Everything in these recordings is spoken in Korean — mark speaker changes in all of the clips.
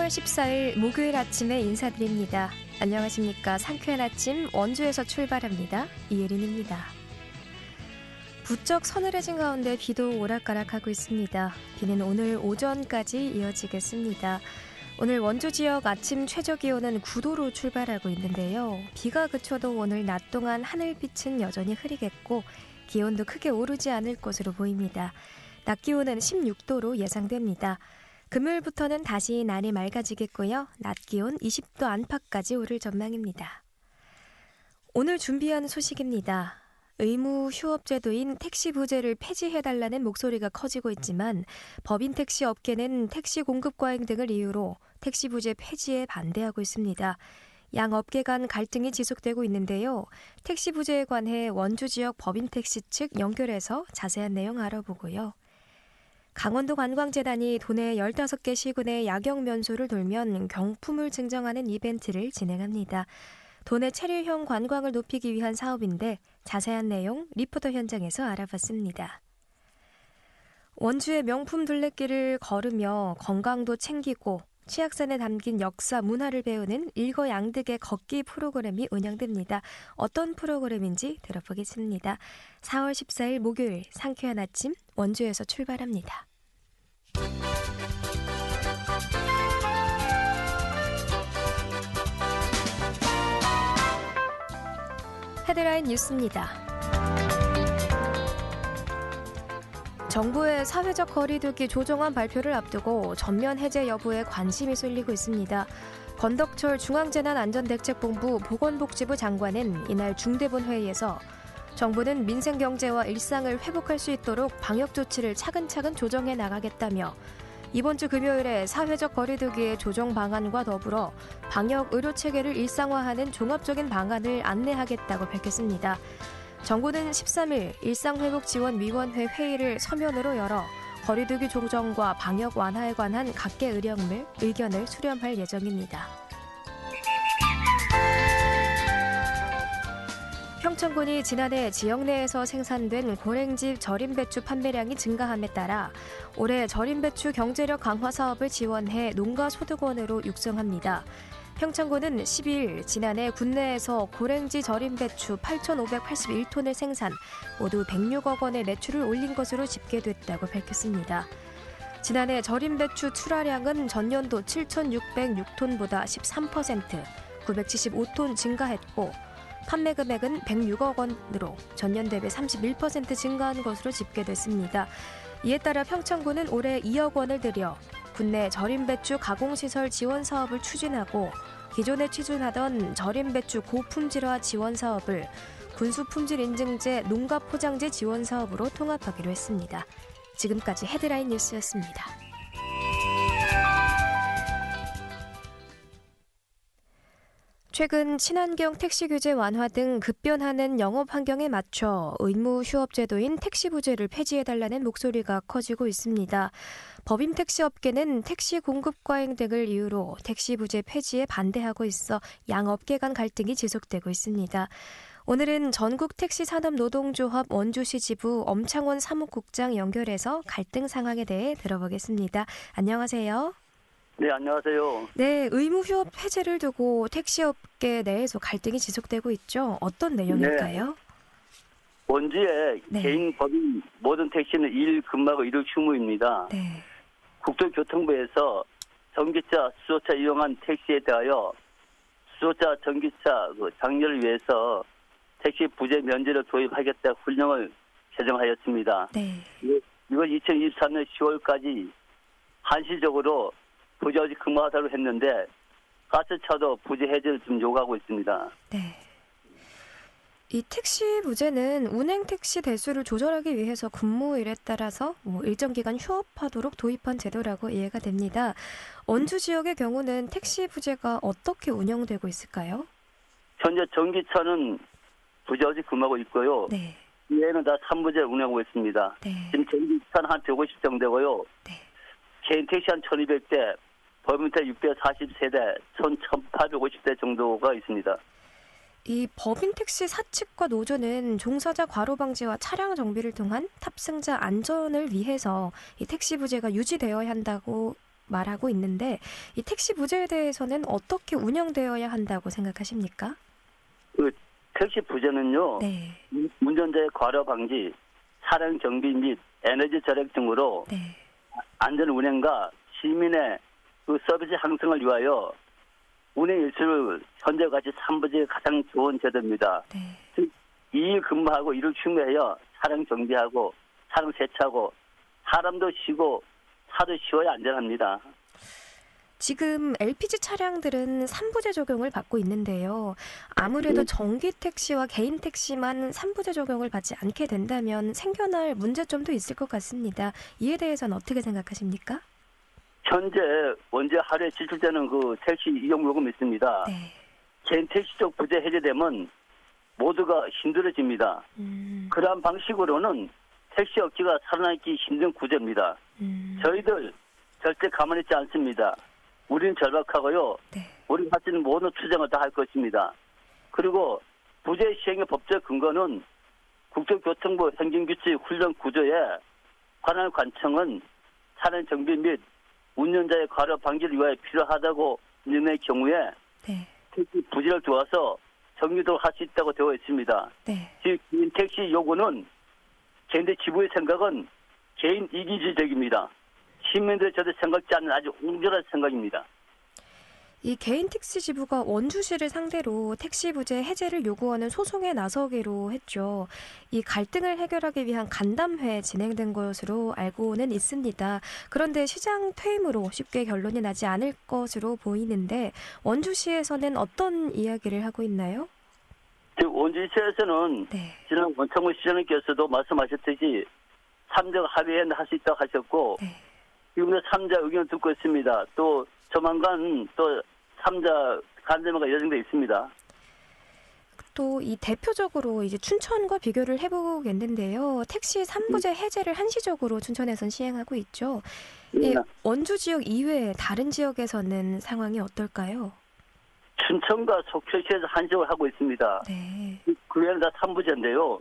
Speaker 1: 14일 목요일 아침에 인사드립니다. 안녕하십니까. 상쾌한 아침 원주에서 출발합니다. 이예린입니다. 부쩍 서늘해진 가운데 비도 오락가락하고 있습니다. 비는 오늘 오전까지 이어지겠습니다. 오늘 원주 지역 아침 최저기온은 9도로 출발하고 있는데요. 비가 그쳐도 오늘 낮 동안 하늘빛은 여전히 흐리겠고 기온도 크게 오르지 않을 것으로 보입니다. 낮 기온은 16도로 예상됩니다. 금요일부터는 다시 날이 맑아지겠고요. 낮 기온 20도 안팎까지 오를 전망입니다. 오늘 준비한 소식입니다. 의무 휴업제도인 택시 부재를 폐지해달라는 목소리가 커지고 있지만 법인 택시 업계는 택시 공급 과잉 등을 이유로 택시 부재 폐지에 반대하고 있습니다. 양 업계 간 갈등이 지속되고 있는데요. 택시 부재에 관해 원주 지역 법인 택시 측 연결해서 자세한 내용 알아보고요. 강원도 관광재단이 도내 15개 시군의 야경 면소를 돌면 경품을 증정하는 이벤트를 진행합니다. 도내 체류형 관광을 높이기 위한 사업인데 자세한 내용 리포터 현장에서 알아봤습니다. 원주의 명품 둘레길을 걸으며 건강도 챙기고 치악산에 담긴 역사, 문화를 배우는 일거양득의 걷기 프로그램이 운영됩니다. 어떤 프로그램인지 들어보겠습니다. 4월 14일 목요일 상쾌한 아침 원주에서 출발합니다. 헤드라인 뉴스입니다. 정부의 사회적 거리두기 조정안 발표를 앞두고 전면 해제 여부에 관심이 쏠리고 있습니다. 권덕철 중앙재난안전대책본부 보건복지부 장관은 이날 중대본 회의에서 정부는 민생경제와 일상을 회복할 수 있도록 방역 조치를 차근차근 조정해 나가겠다며 이번 주 금요일에 사회적 거리두기의 조정 방안과 더불어 방역 의료체계를 일상화하는 종합적인 방안을 안내하겠다고 밝혔습니다. 정부는 13일 일상회복지원위원회 회의를 서면으로 열어 거리두기 조정과 방역 완화에 관한 각계 의견을 수렴할 예정입니다. 평천군이 지난해 지역 내에서 생산된 고랭지 절임 배추 판매량이 증가함에 따라 올해 절임 배추 경제력 강화 사업을 지원해 농가 소득원으로 육성합니다. 평천군은 12일 지난해 국내에서 고랭지 절임 배추 8,581톤을 생산, 모두 106억 원의 매출을 올린 것으로 집계됐다고 밝혔습니다. 지난해 절임 배추 출하량은 전년도 7,606톤보다 13%, 975톤 증가했고 판매 금액은 106억 원으로 전년 대비 31% 증가한 것으로 집계됐습니다. 이에 따라 평천군은 올해 2억 원을 들여 국내 절임 배추 가공시설 지원 사업을 추진하고 기존에 추진하던 절임 배추 고품질화 지원 사업을 군수품질인증제 농가포장재 지원 사업으로 통합하기로 했습니다. 지금까지 헤드라인 뉴스였습니다. 최근 친환경 택시 규제 완화 등 급변하는 영업 환경에 맞춰 의무 휴업 제도인 택시 부재를 폐지해달라는 목소리가 커지고 있습니다. 법인 택시 업계는 택시 공급 과잉 등을 이유로 택시 부재 폐지에 반대하고 있어 양 업계 간 갈등이 지속되고 있습니다. 오늘은 전국택시산업노동조합 원주시 지부 엄창원 사무국장 연결해서 갈등 상황에 대해 들어보겠습니다. 안녕하세요.
Speaker 2: 네, 안녕하세요.
Speaker 1: 네, 의무 휴업 폐지를 두고 택시업계 내에서 갈등이 지속되고 있죠. 어떤 내용일까요?
Speaker 2: 네. 원주의 개인 법인 모든 택시는 일 근무하고 이륙 휴무입니다.
Speaker 1: 네.
Speaker 2: 국토교통부에서 전기차, 수소차 이용한 택시에 대하여 수소차, 전기차 장려를 위해서 택시 부재 면제를 도입하겠다 훈령을 제정하였습니다.
Speaker 1: 네.
Speaker 2: 이건 2023년 10월까지 한시적으로 부재 없이 근무하도록 했는데 가스차도 부재 해제를 좀 요구하고 있습니다.
Speaker 1: 네. 이 택시 부재는 운행 택시 대수를 조절하기 위해서 근무일에 따라서 일정 기간 휴업하도록 도입한 제도라고 이해가 됩니다. 원주 지역의 경우는 택시 부재가 어떻게 운영되고 있을까요?
Speaker 2: 현재 전기차는 부재 없이 근무하고 있고요.
Speaker 1: 네.
Speaker 2: 이외에는 다 3부제를 운영하고 있습니다.
Speaker 1: 네.
Speaker 2: 지금 전기차는 한 150 정도고요.
Speaker 1: 네.
Speaker 2: 개인 택시 한 1200대, 법인 택시 643대, 1850대 정도가 있습니다.
Speaker 1: 이 법인 택시 사측과 노조는 종사자 과로 방지와 차량 정비를 통한 탑승자 안전을 위해서 이 택시 부재가 유지되어야 한다고 말하고 있는데 이 택시 부재에 대해서는 어떻게 운영되어야 한다고 생각하십니까?
Speaker 2: 그 택시 부재는요,
Speaker 1: 네.
Speaker 2: 운전자의 과로 방지, 차량 정비 및 에너지 절약 등으로
Speaker 1: 네.
Speaker 2: 안전 운행과 시민의 그 서비스 향상을 위하여 운행 일수를 현재 같이 3부제가 가장 좋은 제도입니다.
Speaker 1: 네.
Speaker 2: 즉 2일 근무하고 이를 충분해야 차량 정비하고 차량 세차하고 사람도 쉬고 차도 쉬어야 안전합니다.
Speaker 1: 지금 LPG 차량들은 3부제 적용을 받고 있는데요. 아무래도 전기 택시와 개인 택시만 3부제 적용을 받지 않게 된다면 생겨날 문제점도 있을 것 같습니다. 이에 대해서는 어떻게 생각하십니까?
Speaker 2: 현재 원재 하루에 지출되는 그 택시 이용 요금이 있습니다.
Speaker 1: 네.
Speaker 2: 개인 택시 쪽 부재 해제되면 모두가 힘들어집니다. 그러한 방식으로는 택시 업계가 살아남기 힘든 구조입니다. 저희들 절대 가만히 있지 않습니다. 우리는 절박하고요.
Speaker 1: 네.
Speaker 2: 우리 하시는 모든 투쟁을 다 할 것입니다. 그리고 부재 시행의 법적 근거는 국토교통부 행정규칙 훈련 구조에 관할 관청은 차량 정비 및 운전자의 과로 방지를 위하여 필요하다고 인정의 경우에
Speaker 1: 네.
Speaker 2: 택시 부재를 두어서 정리도록 할 수 있다고 되어 있습니다.
Speaker 1: 네.
Speaker 2: 즉 택시 요구는 개인의 지부의 생각은 개인 이기주의적입니다. 시민들의 저도 생각지 않는 아주 옹졸한 생각입니다.
Speaker 1: 이 개인 택시 지부가 원주시를 상대로 택시 부재 해제를 요구하는 소송에 나서기로 했죠. 이 갈등을 해결하기 위한 간담회 진행된 것으로 알고는 있습니다. 그런데 시장 퇴임으로 쉽게 결론이 나지 않을 것으로 보이는데 원주시에서는 어떤 이야기를 하고 있나요?
Speaker 2: 원주시에서는
Speaker 1: 네.
Speaker 2: 지난 원창훈 시장님께서도 말씀하셨듯이 3자 합의에 할 수 있다고 하셨고
Speaker 1: 네.
Speaker 2: 지금도 3자 의견을 듣고 있습니다. 또 조만간 또 3자 간담회가 예정돼 있습니다.
Speaker 1: 또 이 대표적으로 이제 춘천과 비교를 해보겠는데요. 택시 3부제 해제를 한시적으로 춘천에선 시행하고 있죠. 이 원주 지역 이외에 다른 지역에서는 상황이 어떨까요?
Speaker 2: 춘천과 속초시에서 한시적으로 하고 있습니다.
Speaker 1: 네.
Speaker 2: 그 외에는 다 3부제인데요.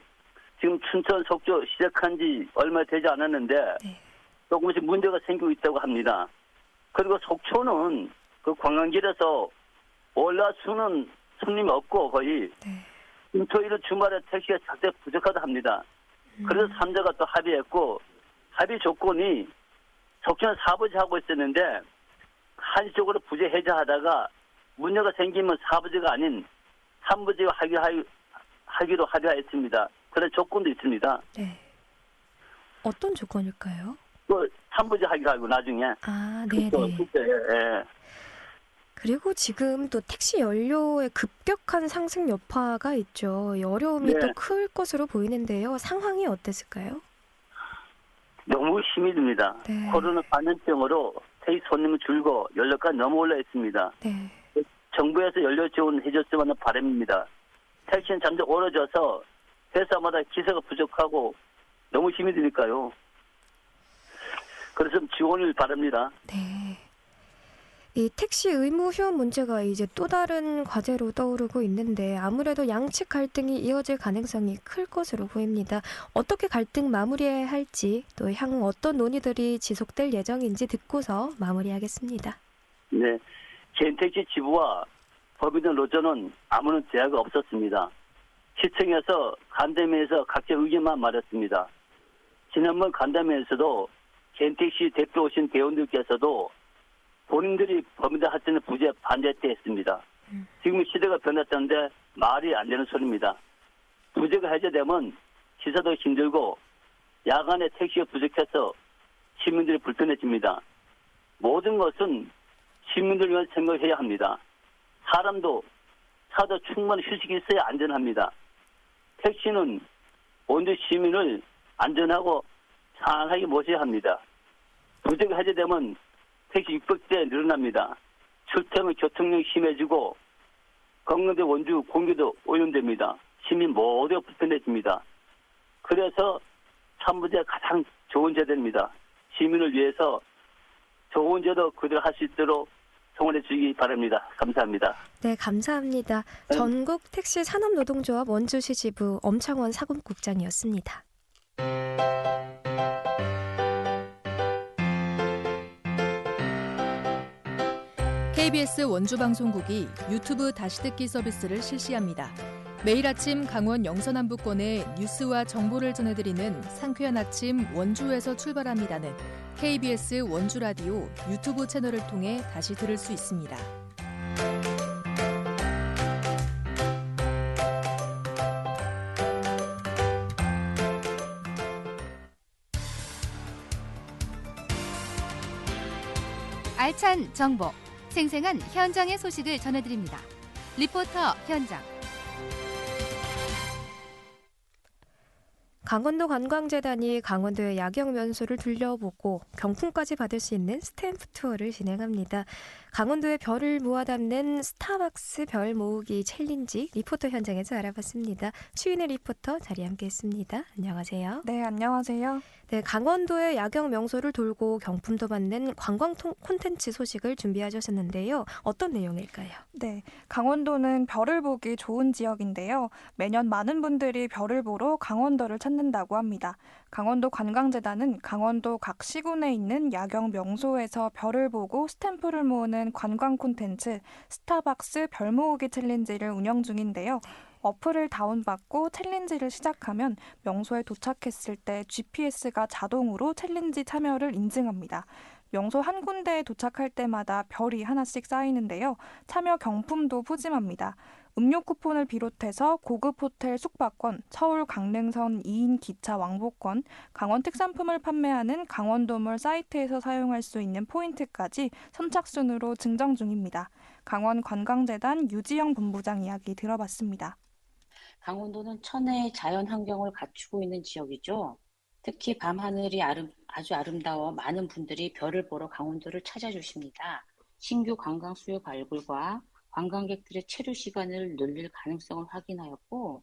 Speaker 2: 지금 춘천, 속초 시작한 지 얼마 되지 않았는데
Speaker 1: 네.
Speaker 2: 조금씩 문제가 생기고 있다고 합니다. 그리고 속초는 그 관광길에서 월화수는 손님이 없고 거의
Speaker 1: 네.
Speaker 2: 금토일은 주말에 택시가 절대 부족하다 합니다. 그래서 3자가 또 합의했고 합의 조건이 속초는 4부제 하고 있었는데 한시적으로 부재 해제하다가 문제가 생기면 4부제가 아닌 3부제가 하기로 합의하였습니다. 그런 조건도 있습니다.
Speaker 1: 네. 어떤 조건일까요?
Speaker 2: 그 3부제 하기로 하고 나중에.
Speaker 1: 아, 네네.
Speaker 2: 예.
Speaker 1: 그리고 지금 또 택시 연료의 급격한 상승 여파가 있죠. 이 어려움이
Speaker 2: 네.
Speaker 1: 또 클 것으로 보이는데요. 상황이 어땠을까요?
Speaker 2: 너무 힘이 듭니다.
Speaker 1: 네.
Speaker 2: 코로나 감염병으로 택시 손님이 줄고 연료가 너무 올라 있습니다.
Speaker 1: 네.
Speaker 2: 정부에서 연료 지원해 줬으면 하는 바람입니다. 택시는 점점 오르져서 회사마다 기세가 부족하고 너무 힘이 드니까요. 그래서 지원을 바랍니다.
Speaker 1: 네. 이 택시 의무 휴업 문제가 이제 또 다른 과제로 떠오르고 있는데 아무래도 양측 갈등이 이어질 가능성이 클 것으로 보입니다. 어떻게 갈등 마무리해야 할지 또 향후 어떤 논의들이 지속될 예정인지 듣고서 마무리하겠습니다.
Speaker 2: 네, 개인 택시 지부와 법인의 노조는 아무런 제약이 없었습니다. 시청에서 간담회에서 각자 의견만 말했습니다. 지난번 간담회에서도 개인 택시 대표 오신 대원들께서도 본인들이 법인들 할 때는 부재 반대때 했습니다. 지금 시대가 변했다는데 말이 안 되는 소리입니다. 부재가 해제되면 기사도 힘들고 야간에 택시가 부족해서 시민들이 불편해집니다. 모든 것은 시민들 위한 생각을 해야 합니다. 사람도 차도 충분히 휴식이 있어야 안전합니다. 택시는 원주 시민을 안전하고 편하게 모셔야 합니다. 부재가 해제되면 택시 600대 늘어납니다. 출퇴근 교통량이 심해지고 건강대 원주 공기도 오염됩니다. 시민 모두가 불편해집니다. 그래서 3부제가 가장 좋은 제도입니다. 시민을 위해서 좋은 제도 그대로 할 수 있도록 성원해 주시기 바랍니다. 감사합니다.
Speaker 1: 네, 감사합니다. 전국 택시 산업노동조합 원주시 지부 엄창원 사금국장이었습니다.
Speaker 3: KBS 원주방송국이 유튜브 다시 듣기 서비스를 실시합니다. 매일 아침 강원 영서남부권의 뉴스와 정보를 전해드리는 상쾌한 아침 원주에서 출발합니다는 KBS 원주라디오 유튜브 채널을 통해 다시 들을 수 있습니다.
Speaker 4: 알찬 정보, 생생한 현장의 소식을 전해드립니다. 리포터 현장.
Speaker 1: 강원도 관광재단이 강원도의 야경 명소를 둘러보고 경품까지 받을 수 있는 스탬프 투어를 진행합니다. 강원도의 별을 모아 담는 스타벅스 별 모으기 챌린지 리포터 현장에서 알아봤습니다. 추인의 리포터 자리에 함께했습니다. 안녕하세요.
Speaker 5: 네, 안녕하세요.
Speaker 1: 네, 강원도의 야경 명소를 돌고 경품도 받는 관광 콘텐츠 소식을 준비하셨는데요. 어떤 내용일까요?
Speaker 5: 네, 강원도는 별을 보기 좋은 지역인데요. 매년 많은 분들이 별을 보러 강원도를 찾는다고 합니다. 강원도 관광재단은 강원도 각 시군에 있는 야경 명소에서 별을 보고 스탬프를 모으는 관광 콘텐츠 스타벅스 별 모으기 챌린지를 운영 중인데요. 어플을 다운받고 챌린지를 시작하면 명소에 도착했을 때 GPS가 자동으로 챌린지 참여를 인증합니다. 명소 한 군데에 도착할 때마다 별이 하나씩 쌓이는데요. 참여 경품도 푸짐합니다. 음료 쿠폰을 비롯해서 고급 호텔 숙박권, 서울 강릉선 2인 기차 왕복권, 강원 특산품을 판매하는 강원도몰 사이트에서 사용할 수 있는 포인트까지 선착순으로 증정 중입니다. 강원 관광재단 유지영 본부장 이야기 들어봤습니다.
Speaker 6: 강원도는 천혜의 자연 환경을 갖추고 있는 지역이죠. 특히 밤하늘이 아주 아름다워 많은 분들이 별을 보러 강원도를 찾아주십니다. 신규 관광 수요 발굴과 관광객들의 체류 시간을 늘릴 가능성을 확인하였고,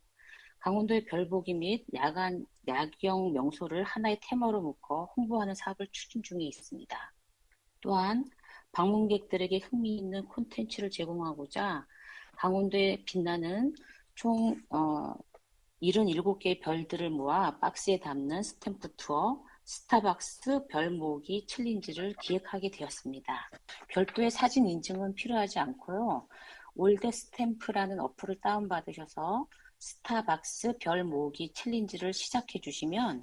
Speaker 6: 강원도의 별보기 및 야경 명소를 하나의 테마로 묶어 홍보하는 사업을 추진 중에 있습니다. 또한 방문객들에게 흥미있는 콘텐츠를 제공하고자 강원도에 빛나는 총 77개의 별들을 모아 박스에 담는 스탬프 투어 스타벅스 별 모으기 챌린지를 기획하게 되었습니다. 별도의 사진 인증은 필요하지 않고요. 올드 스탬프라는 어플을 다운받으셔서 스타벅스 별 모으기 챌린지를 시작해 주시면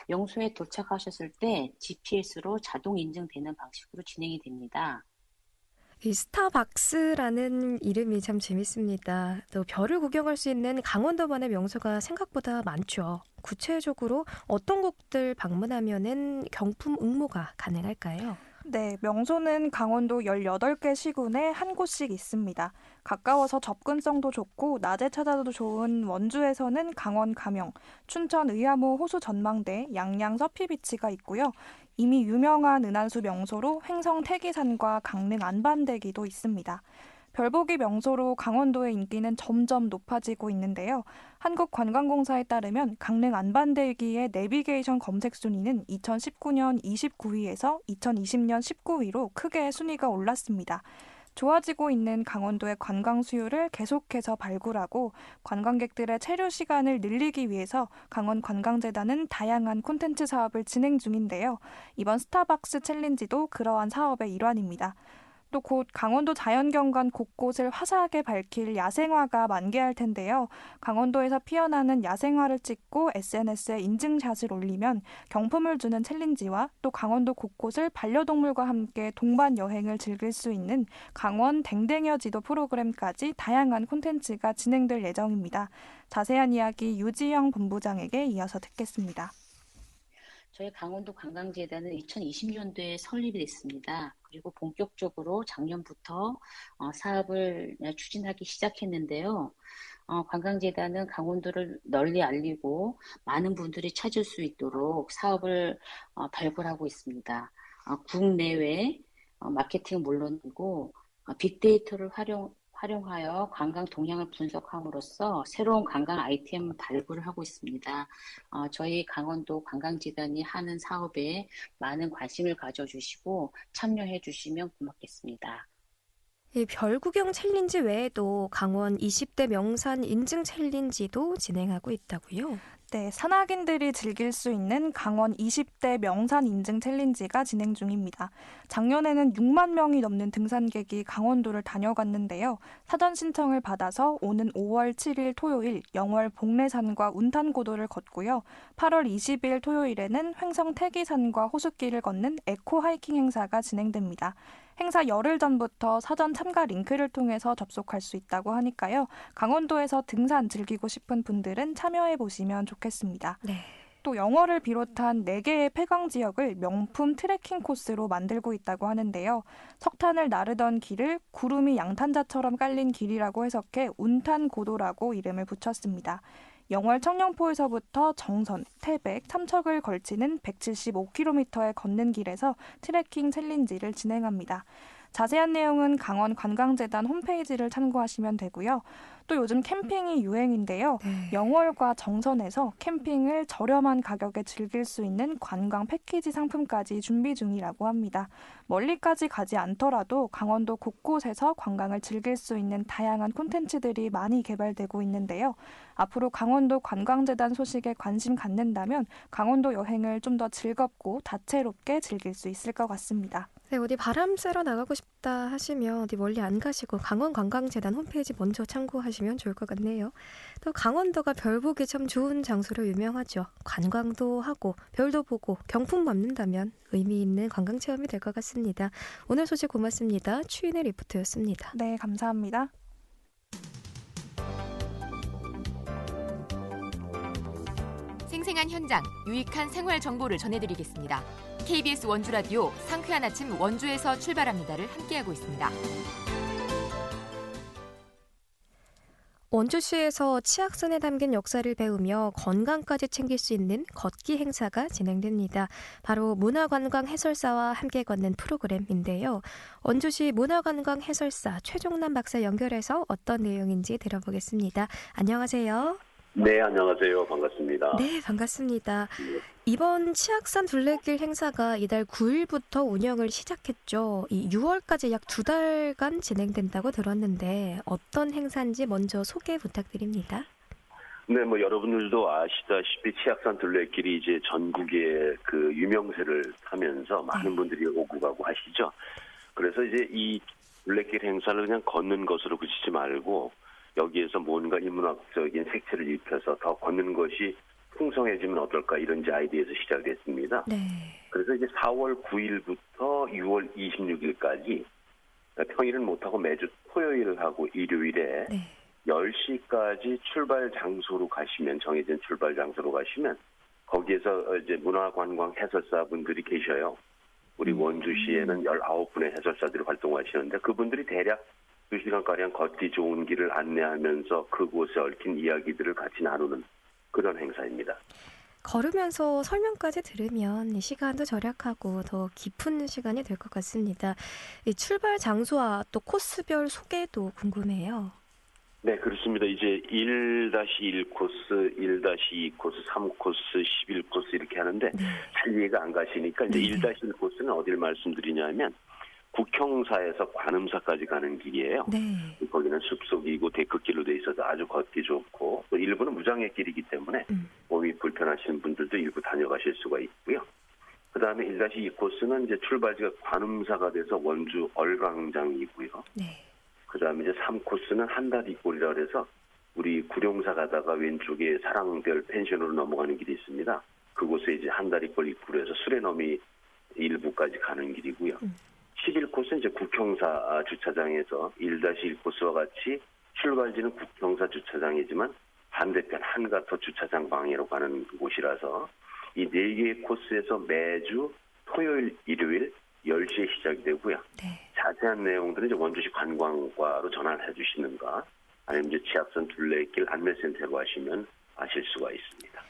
Speaker 6: 명소에 도착하셨을 때 GPS로 자동 인증되는 방식으로 진행이 됩니다.
Speaker 1: 이 스타벅스라는 이름이 참 재밌습니다. 또 별을 구경할 수 있는 강원도만의 명소가 생각보다 많죠. 구체적으로 어떤 곳들 방문하면은 경품 응모가 가능할까요?
Speaker 5: 네, 명소는 강원도 18개 시군에 한 곳씩 있습니다. 가까워서 접근성도 좋고 낮에 찾아도 좋은 원주에서는 강원 가명, 춘천 의암호 호수 전망대, 양양 서피비치가 있고요. 이미 유명한 은하수 명소로 횡성 태기산과 강릉 안반대기도 있습니다. 별보기 명소로 강원도의 인기는 점점 높아지고 있는데요. 한국관광공사에 따르면 강릉 안반대기의 내비게이션 검색 순위는 2019년 29위에서 2020년 19위로 크게 순위가 올랐습니다. 좋아지고 있는 강원도의 관광 수요를 계속해서 발굴하고 관광객들의 체류 시간을 늘리기 위해서 강원관광재단은 다양한 콘텐츠 사업을 진행 중인데요. 이번 스타벅스 챌린지도 그러한 사업의 일환입니다. 또 곧 강원도 자연경관 곳곳을 화사하게 밝힐 야생화가 만개할 텐데요. 강원도에서 피어나는 야생화를 찍고 SNS에 인증샷을 올리면 경품을 주는 챌린지와 또 강원도 곳곳을 반려동물과 함께 동반 여행을 즐길 수 있는 강원 댕댕여 지도 프로그램까지 다양한 콘텐츠가 진행될 예정입니다. 자세한 이야기 유지영 본부장에게 이어서 듣겠습니다.
Speaker 6: 저희 강원도 관광재단은 2020년도에 설립이 됐습니다. 그리고 본격적으로 작년부터 사업을 추진하기 시작했는데요. 관광재단은 강원도를 널리 알리고 많은 분들이 찾을 수 있도록 사업을 발굴하고 있습니다. 국내외 마케팅은 물론이고 빅데이터를 활용하여 관광 동향을 분석함으로써 새로운 관광 아이템 발굴을 하고 있습니다. 저희 강원도 관광재단이 하는 사업에 많은 관심을 가져주시고 참여해 주시면 고맙겠습니다.
Speaker 1: 이 별구경 챌린지 외에도 강원 20대 명산 인증 챌린지도 진행하고 있다고요?
Speaker 5: 네, 산악인들이 즐길 수 있는 강원 20대 명산 인증 챌린지가 진행 중입니다. 작년에는 6만 명이 넘는 등산객이 강원도를 다녀갔는데요. 사전 신청을 받아서 오는 5월 7일 토요일 영월 복례산과 운탄고도를 걷고요. 8월 20일 토요일에는 횡성 태기산과 호숫길을 걷는 에코 하이킹 행사가 진행됩니다. 행사 열흘 전부터 사전 참가 링크를 통해서 접속할 수 있다고 하니까요. 강원도에서 등산 즐기고 싶은 분들은 참여해 보시면 좋겠습니다.
Speaker 1: 네.
Speaker 5: 또 영월을 비롯한 4개의 폐광 지역을 명품 트레킹 코스로 만들고 있다고 하는데요. 석탄을 나르던 길을 구름이 양탄자처럼 깔린 길이라고 해석해 운탄고도라고 이름을 붙였습니다. 영월 청령포에서부터 정선, 태백, 삼척을 걸치는 175km의 걷는 길에서 트레킹 챌린지를 진행합니다. 자세한 내용은 강원관광재단 홈페이지를 참고하시면 되고요. 또 요즘 캠핑이 유행인데요.
Speaker 1: 네.
Speaker 5: 영월과 정선에서 캠핑을 저렴한 가격에 즐길 수 있는 관광 패키지 상품까지 준비 중이라고 합니다. 멀리까지 가지 않더라도 강원도 곳곳에서 관광을 즐길 수 있는 다양한 콘텐츠들이 많이 개발되고 있는데요. 앞으로 강원도 관광재단 소식에 관심 갖는다면 강원도 여행을 좀 더 즐겁고 다채롭게 즐길 수 있을 것 같습니다.
Speaker 1: 네, 어디 바람 쐬러 나가고 싶다 하시면 어디 멀리 안 가시고 강원관광재단 홈페이지 먼저 참고하시면 좋을 것 같네요. 또 강원도가 별 보기 참 좋은 장소로 유명하죠. 관광도 하고 별도 보고 경품 받는다면 의미 있는 관광 체험이 될 것 같습니다. 오늘 소식 고맙습니다. 추인의 리포트였습니다.
Speaker 5: 네, 감사합니다.
Speaker 7: 생생한 현장, 유익한 생활 정보를 전해드리겠습니다. KBS 원주라디오 상쾌한 아침 원주에서 출발합니다를 함께하고 있습니다.
Speaker 1: 원주시에서 치악선에 담긴 역사를 배우며 건강까지 챙길 수 있는 걷기 행사가 진행됩니다. 바로 문화관광 해설사와 함께 걷는 프로그램인데요. 원주시 문화관광 해설사 최종남 박사 연결해서 어떤 내용인지 들어보겠습니다. 안녕하세요.
Speaker 8: 네, 안녕하세요. 반갑습니다.
Speaker 1: 네, 반갑습니다. 이번 치악산 둘레길 행사가 이달 9일부터 운영을 시작했죠. 이 6월까지 약 2달간 진행된다고 들었는데 어떤 행사인지 먼저 소개 부탁드립니다.
Speaker 8: 네, 여러분들도 아시다시피 치악산 둘레길이 이제 전국의 그 유명세를 타면서 많은 분들이 오고 가고 하시죠. 그래서 이제 이 둘레길 행사를 그냥 걷는 것으로 그치지 말고 여기에서 뭔가 인문학적인 색채를 입혀서 더 걷는 것이 풍성해지면 어떨까 이런 이제 아이디어에서 시작됐습니다.
Speaker 1: 네.
Speaker 8: 그래서 이제 4월 9일부터 6월 26일까지 평일은 못하고 매주 토요일하고 일요일에
Speaker 1: 네.
Speaker 8: 10시까지 출발 장소로 가시면 정해진 출발 장소로 가시면 거기에서 이제 문화관광 해설사분들이 계셔요. 우리 원주시에는 19분의 해설사들이 활동하시는데 그분들이 대략 2시간가량 걷기 좋은 길을 안내하면서 그곳에 얽힌 이야기들을 같이 나누는 그런 행사입니다.
Speaker 1: 걸으면서 설명까지 들으면 시간도 절약하고 더 깊은 시간이 될 것 같습니다. 이 출발 장소와 또 코스별 소개도 궁금해요.
Speaker 8: 네, 그렇습니다. 이제 1-1 코스, 1-2 코스, 3코스, 11코스 이렇게 하는데 잘 이해가 안 가시니까 이제 1-1 코스는 어딜 말씀드리냐면 국형사에서 관음사까지 가는 길이에요.
Speaker 1: 네.
Speaker 8: 거기는 숲속이고 데크길로 돼 있어서 아주 걷기 좋고 또 일부는 무장의 길이기 때문에 몸이 불편하신 분들도 일부 다녀가실 수가 있고요. 그다음에 1-2 코스는 이제 출발지가 관음사가 돼서 원주 얼광장이고요.
Speaker 1: 네.
Speaker 8: 그다음에 이제 3코스는 한다리골이라 그래서 우리 구룡사 가다가 왼쪽에 사랑별 펜션으로 넘어가는 길이 있습니다. 그곳에 이제 한다리골 입구로 해서 수레너미 일부까지 가는 길이고요. 11코스는 이제 국형사 주차장에서 1-1 코스와 같이 출발지는 국형사 주차장이지만 반대편 한가토 주차장 방향으로 가는 곳이라서 이 4개의 코스에서 매주 토요일, 일요일 10시에 시작이 되고요.
Speaker 1: 네.
Speaker 8: 자세한 내용들은 이제 원주시 관광과로 전화를 해주시는가 아니면 이제 치악산 둘레길 안내센터로 하시면 아실 수가 있습니다.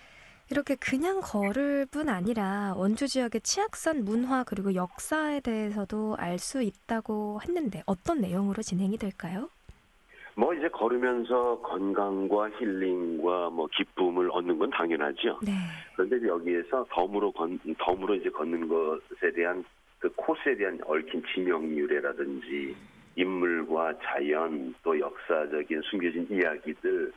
Speaker 1: 이렇게 그냥 걸을 뿐 아니라 원주 지역의 치악산 문화 그리고 역사에 대해서도 알 수 있다고 했는데 어떤 내용으로 진행이 될까요?
Speaker 8: 이제 걸으면서 건강과 힐링과 기쁨을 얻는 건 당연하죠.
Speaker 1: 네.
Speaker 8: 그런데 여기에서 덤으로 이제 걷는 것에 대한 그 코스에 대한 얽힌 지명유래라든지 인물과 자연 또 역사적인 숨겨진 이야기들,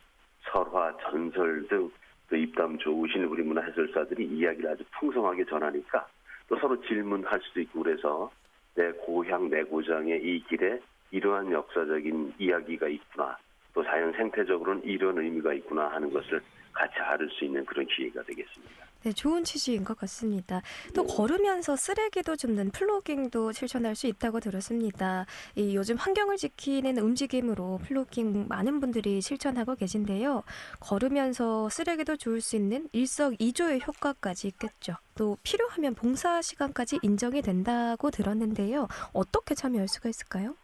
Speaker 8: 설화, 전설 등 또 입담 좋으신 우리 문화 해설사들이 이야기를 아주 풍성하게 전하니까 또 서로 질문할 수도 있고 그래서 내 고향, 내 고장의 이 길에 이러한 역사적인 이야기가 있구나. 또 자연 생태적으로는 이런 의미가 있구나 하는 것을 같이 알을 수 있는 그런 기회가 되겠습니다.
Speaker 1: 네, 좋은 취지인 것 같습니다. 또 걸으면서 쓰레기도 줍는 플로깅도 실천할 수 있다고 들었습니다. 이 요즘 환경을 지키는 움직임으로 플로깅 많은 분들이 실천하고 계신데요. 걸으면서 쓰레기도 주울 수 있는 일석이조의 효과까지 있겠죠. 또 필요하면 봉사 시간까지 인정이 된다고 들었는데요. 어떻게 참여할 수가 있을까요?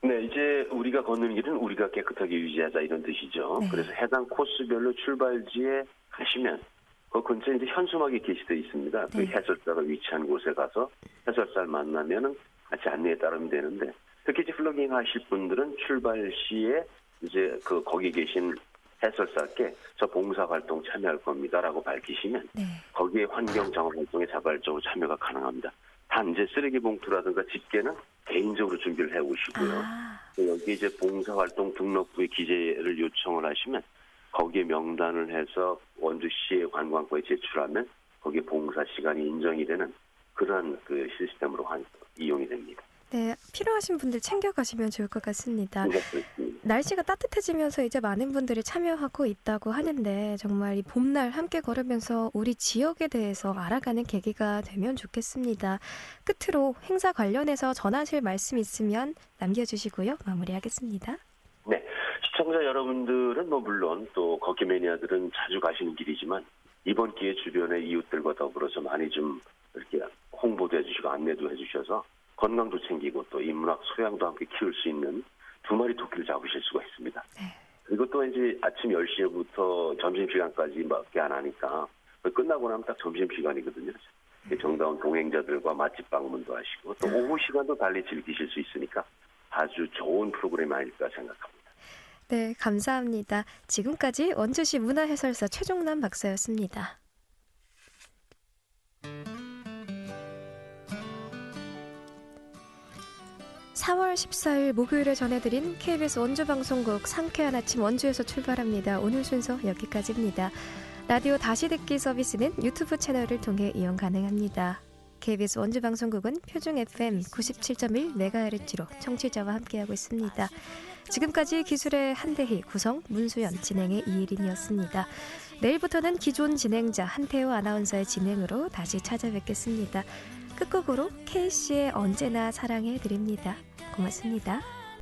Speaker 8: 네, 이제 우리가 걷는 길은 우리가 깨끗하게 유지하자 이런 뜻이죠.
Speaker 1: 네.
Speaker 8: 그래서 해당 코스별로 출발지에 가시면 그 근처에 이제 현수막이 게시되어 있습니다. 그
Speaker 1: 네.
Speaker 8: 해설사가 위치한 곳에 가서 해설사를 만나면은 같이 안내에 따르면 되는데 특히 이제 플로깅 하실 분들은 출발 시에 이제 그 거기 계신 해설사께 저 봉사 활동 참여할 겁니다라고 밝히시면
Speaker 1: 네.
Speaker 8: 거기에 환경 정화 활동에 자발적으로 참여가 가능합니다. 단 이제 쓰레기 봉투라든가 집게는 개인적으로 준비를 해 오시고요. 여기 이제 봉사활동 등록부에 기재를 요청을 하시면 거기에 명단을 해서 원주시의 관광과에 제출하면 거기에 봉사 시간이 인정이 되는 그러한 그 시스템으로 이용이 됩니다.
Speaker 1: 네, 필요하신 분들 챙겨가시면 좋을 것 같습니다.
Speaker 8: 그렇습니다.
Speaker 1: 날씨가 따뜻해지면서 이제 많은 분들이 참여하고 있다고 하는데 정말 이 봄날 함께 걸으면서 우리 지역에 대해서 알아가는 계기가 되면 좋겠습니다. 끝으로 행사 관련해서 전하실 말씀 있으면 남겨주시고요. 마무리하겠습니다.
Speaker 8: 네, 시청자 여러분들은 뭐 물론 또 걷기 매니아들은 자주 가시는 길이지만 이번 기회에 주변의 이웃들과 더불어서 많이 좀 이렇게 홍보도 해주시고 안내도 해주셔서 건강도 챙기고 또 인문학 소양도 함께 키울 수 있는 2마리 토끼를 잡으실 수가 있습니다.
Speaker 1: 네.
Speaker 8: 그리고 또 이제 아침 10시부터 점심시간까지밖에 안 하니까 끝나고 나면 딱 점심시간이거든요. 정다운 동행자들과 맛집 방문도 하시고 또 오후 시간도 달리 즐기실 수 있으니까 아주 좋은 프로그램 아닐까 생각합니다.
Speaker 1: 네, 감사합니다. 지금까지 원주시 문화해설사 최종남 박사였습니다. (4월 14일) 목요일에 전해드린 KBS 원주방송국 상쾌한 아침 원주에서 출발합니다. 오늘 순서 여기까지입니다. 라디오 다시 듣기 서비스는 유튜브 채널을 통해 이용 가능합니다. KBS 원주방송국은 표준 FM 97.1MHz로 청취자와 함께하고 있습니다. 지금까지 기술의 한대희, 구성 문수연, 진행의 이혜린이었습니다. 내일부터는 기존 진행자 한태호 아나운서의 진행으로 다시 찾아뵙겠습니다. 끝곡으로 K씨의 언제나 사랑해드립니다. 고맙습니다.